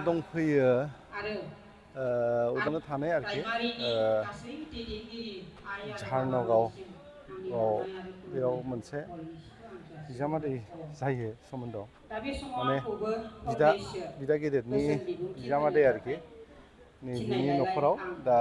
दंफैयो उदालगुरियावनो थानाय आरोखि झारनगाव बेयाव मोनसे बिजामादै जायो सोमोन्दोआव माने बिदा गेदेरनि बिजामादै आरोखि बिनि न'खराव दा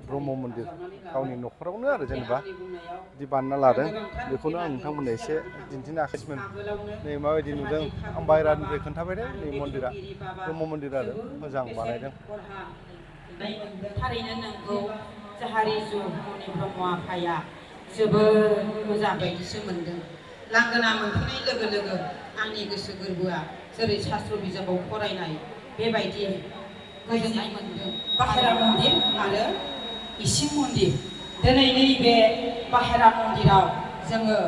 ब्रह्म मन्दिर गावनि न'खरावनो आरो जेनेबा बिदि बानायना लादों बेखौनो आं नोंथांमोननो एसे दिन्थिनो आखाइसमोन नै माबायदि नुदों आं बायह्रानिफ्राय खोन्थाबाय दे नै मन्दिरा ब्रह्म मन्दिर आरो मोजां बानायदों थारैनो नंगौ जाहारिजु मनि ब्रह्म आफाया जोबोद मोजां बायदिसो मोनदों लांगोना मोनफैनाय लोगो लोगो आंनि गोसो गोरबोआ जेरै शास्त्र बिजाबाव फरायनाय बेबायदि गोजोननाय मोनदों बाहेरा मन्दिर आरो इसिं मन्दिर दिनै नैबे बाहेरा मन्दिराव जोङो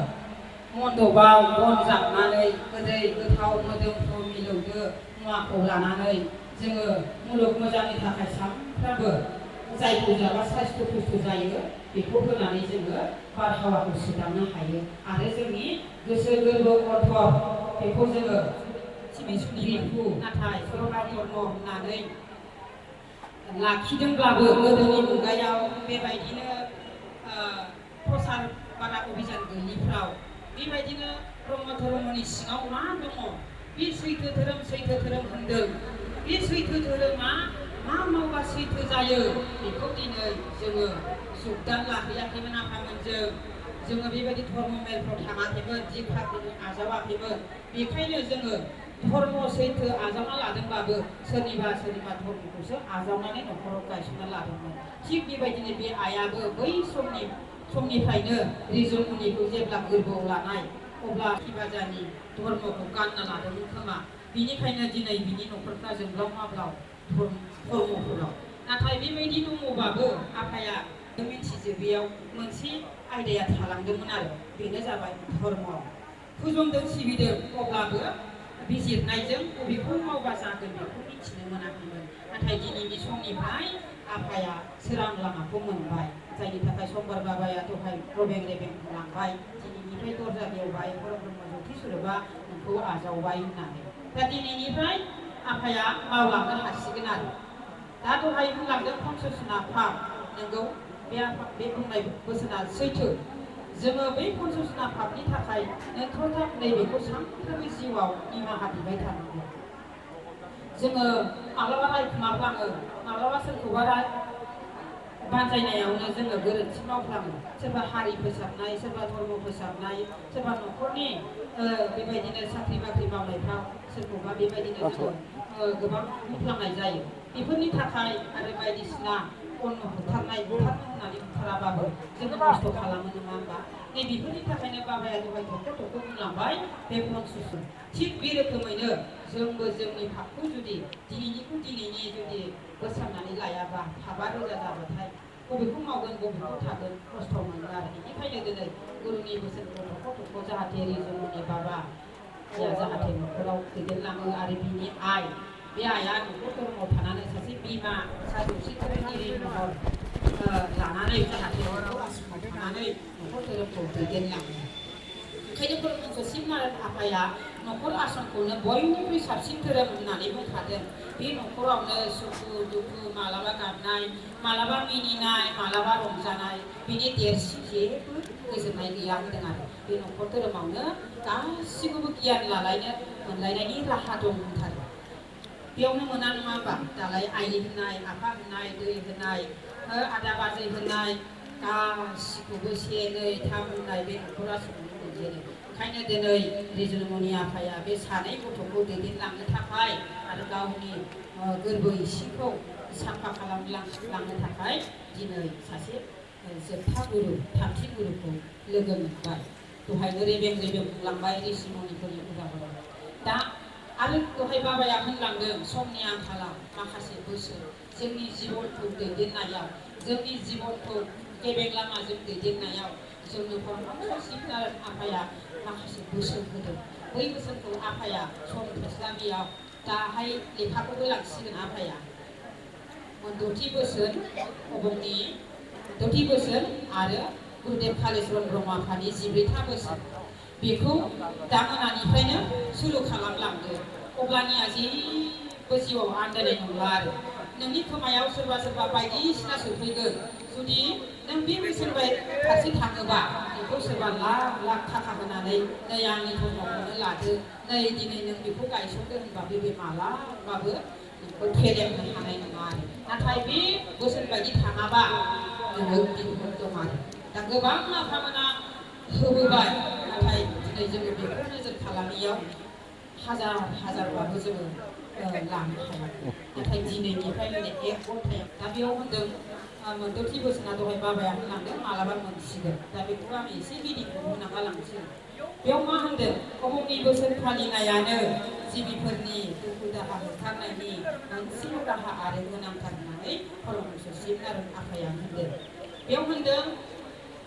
मन्दपाव बन जाबनानै गोदै गोथाव मोदोमफ्रु मिलौदो मुवाखौ लानानै जोङो मुलुग मोजांनि थाखाय सानफ्रामबो जायखौ जाबा साइस्थ' पुस्थ' जायो बेखौ होनानै जोङो बारहावाखौ सोदांनो हायो आरो जोंनि गोसो गोरबो अन्तर बेखौ जोङो रिफु नाथाय सरकार धर्म होननानै लाखिदोंब्लाबो गोदोनि मुगायाव बेबायदिनो प्रसार बारा अभियान गैयिफ्राव बेबायदिनो ब्रह्म धर्मनि सिङाव मा दङ बे सैथो धोरोम होनदों बे सैथो धोरोमा मा मावबा सैथो जायो बेखौ दिनै जोङो जुगदान लाहैयाखैमोन आफामोनजों जोङो बेबायदि धर्म मेलफ्राव थाङाखैमोन जिखाखौ आजावाखैमोन बेखायनो जोङो धर्म सैथो आजावना लादोंबाबो सोरनिबा धर्मखौसो आजावनानै न'खराव गायसनना लादोंमोन थिग बेबायदिनो बे आइयाबो बै समनिफ्रायनो रिजुमुनिखौ जेब्ला गोरबोआव लानाय अब्ला खिबाजानि धर्मखौ गानना लादोंमोन खोमा बिनिखायनो दिनै बिनि न'खरफ्रा जोंब्लाव माब्लाव धर्मफोराव नाथाय बेबायदि दङबाबो आफाया मिथिजोबैयाव मोनसे आयदाया थालांदोंमोन आरो बेनो जाबाय धर्म फुजोंदों सिबिदों अब्लाबो बिजिरनायजों बबेखौ मावबा जागोन बेखौ मिथिनो मोनाखैमोन नाथाय दिनैनि समनिफ्राय आफाया सोरां लामाखौ मोनबाय जायनि थाखाय समबार बाबाया दहाय रबें रेबें बुंलांबाय दिनैनिफ्राय दरजा बेवबाय बर' ब्रह्म ज्योति स्वरूपआ नोंखौ आजावबाय होननानै दा दिनैनिफ्राय आफाया मावलांनो हासिगोन आरो दा दहाय बुंलांदों पन्चसना फाब नोंगौ बे बुंनाय बोसोना सैथो जोङो बै पन्चसना फाबनि थाखाय नोंथां नैबेखौ सानफ्रोमबो जिउआव निमाहा बिबाय थानांगौ जोङो माब्लाबा रायखुमाफ्लाङो माब्लाबा सोरखौबा बानजायनायावनो जोङो गोरोन्थि मावफ्लाङो सोरबा हारि फोसाबनाय सोरबा धर्म फोसाबनाय सोरबा न'खरनि बेबायदिनो साख्रि बाख्रि मावनायफ्राव सोरखौबा बेबायदिनो जोङो गोबां बुंफ्लांनाय जायो बेफोरनि थाखाय आरो बायदिसिना अन्न बुथारनो होननानै बुथाराबाबो जोङो नस्थ' खालामो नङा होमबा नै बेफोरनि थाखायनो बाबाया दहाय थख' बुंलांबाय बे पन्चसन थिग बे रोखोमैनो जोंबो जोंनि फाबखौ जुदि दिनैनि जुदि बोस्रांनानै लायाबा फाबा रोजा जाबाथाय बबेखौ मावगोन बबेखौ थागोन खस्थ' मोनो आरो बेनिखायनो दिनै गुरुनि बोसोनखौ थख' जाहाथे रिजुमुनि बाबा जाहाथे न'खराव दैदेनलाङो आरो बिनि आइ बे आइया न'खर धर्मआव थानानै सासे बिमा सासे फोरोंगिरि महर लानानै जाहाथे न'खर आश्रमाव थानानै न'खर धोरोमखौ दैदेनलाङो ओंखायनो ब्रह्म ससिबनारायण आफाया न'खर आश्रमखौनो बयनिख्रुइ साबसिन धोरोम होननानै बुंखादों बे न'खरावनो सुखु दुखु मालाबा गाबनाय मालाबा मिनिनाय मालाबा रंजानाय बिनि देरसिन जेबो गोजोननाय गैया होनदों आरो बे न'खर धोरोमावनो गासिखौबो गियान लालायनो मोनलायनायनि राहा दं होनथारो बेयावनो मोना नङा होमबा दालाय आइ होनाय आफा होनाय दै होनाय आदा बाजै होनाय गासिखौबो से नै थाम होनाय बे न'खरा सुबुंखौ दैदेनो ओंखायनो दिनै रिजुमुनि आफाया बे सानै गथ'खौ दैदेनलांनो थाखाय आरो गावनि गोरबो इसिंखौ साफा खालामलांनो थाखाय दिनै सासे जोबथा गुरु थामथि गुरुखौ लोगो मोनबाय दहायनो रेबें बुंलांबाय रिजुमुनिफोरनि उदाहरन दा आरो दहाय बाबाया होनलांदों समनि आंखालाव माखासे बोसोर जोंनि जिबनखौ दैदेननायाव जोंनि जिबनखौ गेबें लामाजों दैदेननायाव जोंनो ब्रह्म ससिबनारायण आफाया माखासे बोसोन होदों बै बोसोनखौ आफाया सम थोस्लाबियाव दाहाय लेखाखौबो लाखिसिगोन आफाया दथि बोसोन अबंनि दथि बोसोन आरो गुरुदेव कालिचरन ब्रह्म आफानि 14था बोसोन बेखौ दा मोनानिफ्रायनो सुरु खालामलांदो अब्लानिया जेबो जिउआव आन्दायनाय नंला आरो नोंनि खोमायाव सोरबा सोरबा बायदिसिना सोफैगोन जुदि नों बे बोसोर फारसे थाङोबा बेखौ सोरबा लाख लाख थाखा होनानै नै आंनि धर्मखौनो लादो नै दिनै नों बेखौ गायसनदो होनबा बे मालाबाबो नोंखौ फेलेंनो हानाय नङा आरो नाथाय बे बोसोर बायदि थाङाबा नोङो बिहुर दं आरो दा गोबां आफामोना होबोबाय नाथाय दिनै जोङो बेखौ नोजोर खालामैयाव हाजार हाजारबाबो जोङो लानो हाया नाथाय दिनैनिफ्राय माने 1 घन्टायाव दा बेयाव होनदों मोनदोंथि बोसोना दहाय बाबाया होनलांदों मालाबा मोनसिगोन दा बेखौ आं एसे गिदिंखौ होना गालांसै बेयाव मा होनदों अमुकनि बोसोर फालिनायानो जिबिफोरनि दुखु दाहा होखारनायनि मोनसेल' राहा आरो गोनांथार होननानै परमहंस शिब नारायण आफाया होनदों बेयाव होनदों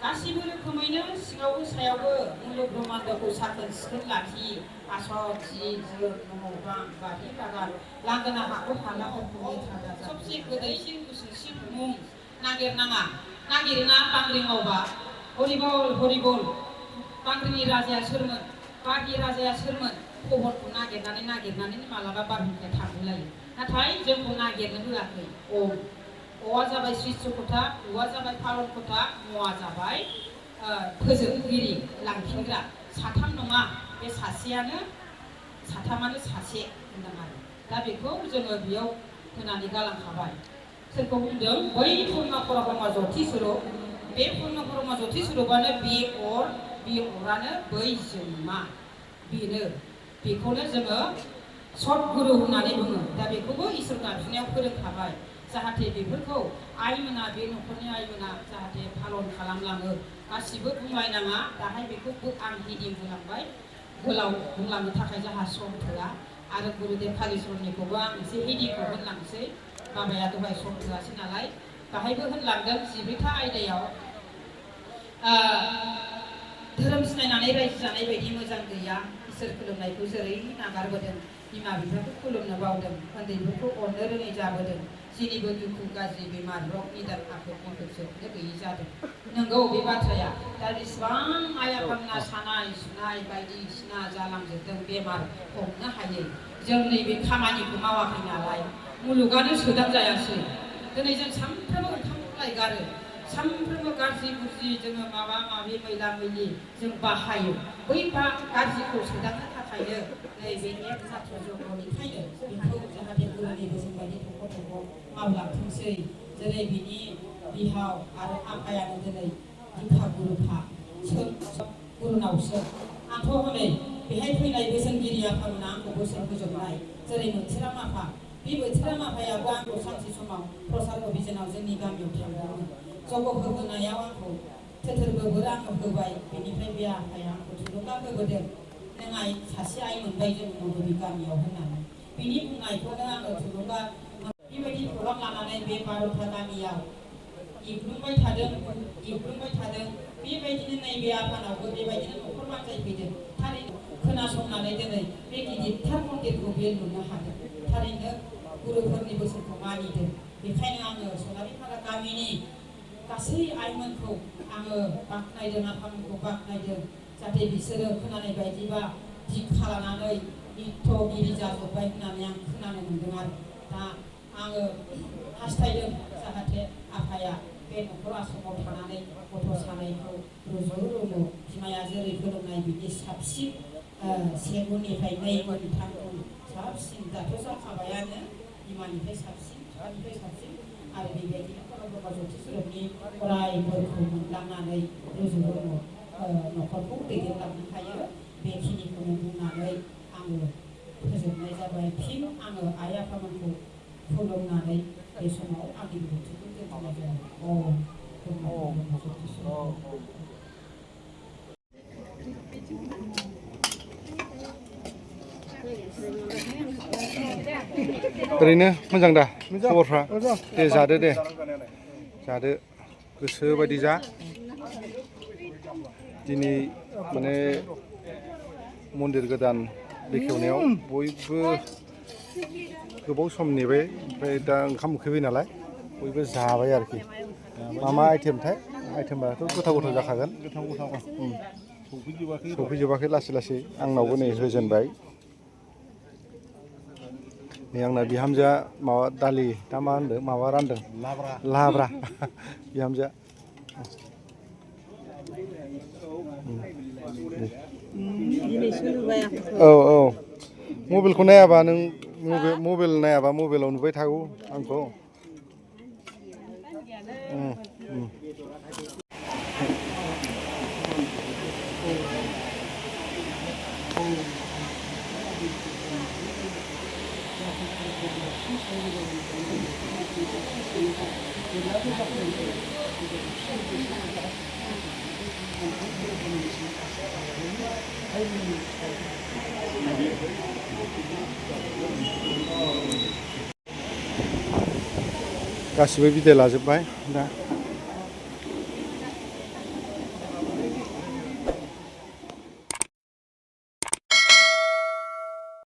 गासिबो रोखोमैनो सिङावबो सायावबो मुलुग ब्रह्माण्डखौ साखोन सिखोन लाखि आसर जि जोम न' बां बारि बागान लांगोना हाखर हालाफोरखौ लेथ्रा दाजा सबसे गोदैसिन गुसुसिन मुं नागिरनाङा नागिरोना बांग्रि मावबा हरिबल हरिबल बांग्रिनि राजाया सोरमोन बारनि राजाया सोरमोन खबरखौ नागिरनानै मालाबा बारहुंखाया थांहोलायो नाथाय जोंखौ नागिरनो होआखै अआ जाबाय सृष्टिकर्ता अआ जाबाय पालनकर्ता मआ जाबाय फोजोबगिरि लांफिनग्रा साथाम नङा बे सासेयानो साथामानो सासे होनदों आरो दा बेखौ जोङो बेयाव होनानै गालांखाबाय सोरखौ बुंदों बै पुर्न परब्रह्म ज्योति स्वरूप बे पुर्न ब्रह्म ज्योति स्वरूपानो बे अरानो बै जोंमा बेखौनो जोङो सतगुरु होननानै बुङो दा बेखौबो इसोर गाबज्रिनायाव फोरोंखाबाय जाहाथे बेफोरखौ आइमोना बे न'खरनि आइमोना जाहाथे पालन खालामलाङो गासिबो बुंलायनाङा दाहाय बेखौ आं हिदिं होलांबाय गोलाव बुंलांनो थाखाय जोंहा सम थोआ आरो गुरुदेव कालिचरननिखौबो आं एसे हिदिंखौ होनलांसै बाबाया दहाय सम थोआसै नालाय बाहायबो होनलांदों 14था आयदायाव धोरोम सिनायनानै रायजो जानाय बायदि मोजां गैया इसोर खुलुमनायखौ जेरै नागारबोदों बिमा बिफाखौ खुलुमनो बावदों उन्दैफोरखौ अननो रोङै जाबोदों जेनिबो दुखु गाज्रि बेमार रग निदान आफोद खैफोद जोबनो गैयि जादों नंगौ बे बाथ्राया दा जेसेबां आइ आफामोना सानाय सुनाय बायदिसिना जालांजोबदों बेमार हमनो हायै जों नैबे खामानिखौ मावाखै नालाय मुलुगानो सोदां जायासै दिनै जों सानफ्रोमबो ओंखाम लायगारो सानफ्रोमबो गाज्रि गुज्रि जोङो माबा माबि मैला मैलि जों बाहायो बै गाज्रिखौ सोदांनो थाखायनो नैबे एक जात्र जगनिखायनो बेखौ जाहाथे गुरुनि बोसोन बायदि थख' थख' मावलांथोंसै जेरै बिनि बिहाव आरो आफायानो दिनै दिखा गुरुखा गुरुनावसो आंथ' हनै बेहाय फैनाय बोसोनगिरि आफामोना आंखौ बोसोन होजोबनाय जेरै मोनसेराम आफा बे बोथोराम आफायाबो आंखौ सानसे समाव प्रसाद अभियानाव जोंनि गामियाव थांदोंमोन जग होबोनायाव आंखौ थोथोरबो आङो होबाय बेनिफ्राय बे आफाया आंखौ थुलुंगा होबोदों नों आइ सासे आइ मोनबाय जों बबे गामियाव होननानै बिनि बुंनायखौनो आङो थुलुंगा बेबायदि प्रग्राम लानानै बे 12था गामियाव इग्लुंबाय थादों बेबायदिनो नैबे आफानावबो बेबायदिनो न'खर बानजायफैदों थारैनो खोनासंनानै दिनै बे गिदिरथार मन्दिरखौ बे लुनो हादों थारैनो गुरुफोरनि बोसोनखौ मानिदों बेखायनो आङो सनारिपारा गामिनि गासै आइमोनखौ आङो बाख्नायदों आफामोनखौ बाख्नायदों जाहाथे बिसोरो खोनानाय बायदिबा दिक्षा लानानै नित्यगिरि जाजोब्बाय होननानै आं खोनानो मोन्दों आरो दा आङो हास्थायदों जाहाथे आफाया बे न'खर आश्रमाव थानानै गथ' सानैखौ रुजु रुमु बिमाया जेरै फोरोंनाय बिदि साबसिन 1 गुननिफ्राय 2 गुन 3 गुन साबसिन दाथ' जाखाबायानो बिमानिफ्राय साबसिन बिफानिफ्राय साबसिन आरो बेबायदिनो परब्रह्म ज्योति स्वरूपनि अरायफोरखौ मोनलांनानै रुजु रुमु न'खरखौ दैदेनलांनो हायो बेखिनिखौनो बुंनानै आङो फोजोबनाय जाबाय फिन आङो आइ आफामोनखौ खुलुमनानै बे समाव आंनि बिबुंथिखौ दोनथ'नाय जाबाय ओरैनो मोजां दा खबरफ्रा दे जादो गोसो बायदि जा दिनै माने मन्दिर गोदान बेखेवनायाव बयबो गोबाव सम नेबाय ओमफ्राय दा ओंखाम उखैबाय नालाय बयबो जाबाय आरोखि मा आइटेमथाय आइटेमाथ' गोथाव जाखागोन सफैजोबाखै लासै आंनावबो नै होजेनबाय नै आंना बिहामजोआ माबा दालि दा मा होनदों माबा रानदों लाब्रा बिहामजोआ औ औ मबाइलखौ नायाबा नों मबाइल नायाबा मबाइलाव नुबाय थागौ आंखौ गासिबो बिदाय लाजोब्बाय दा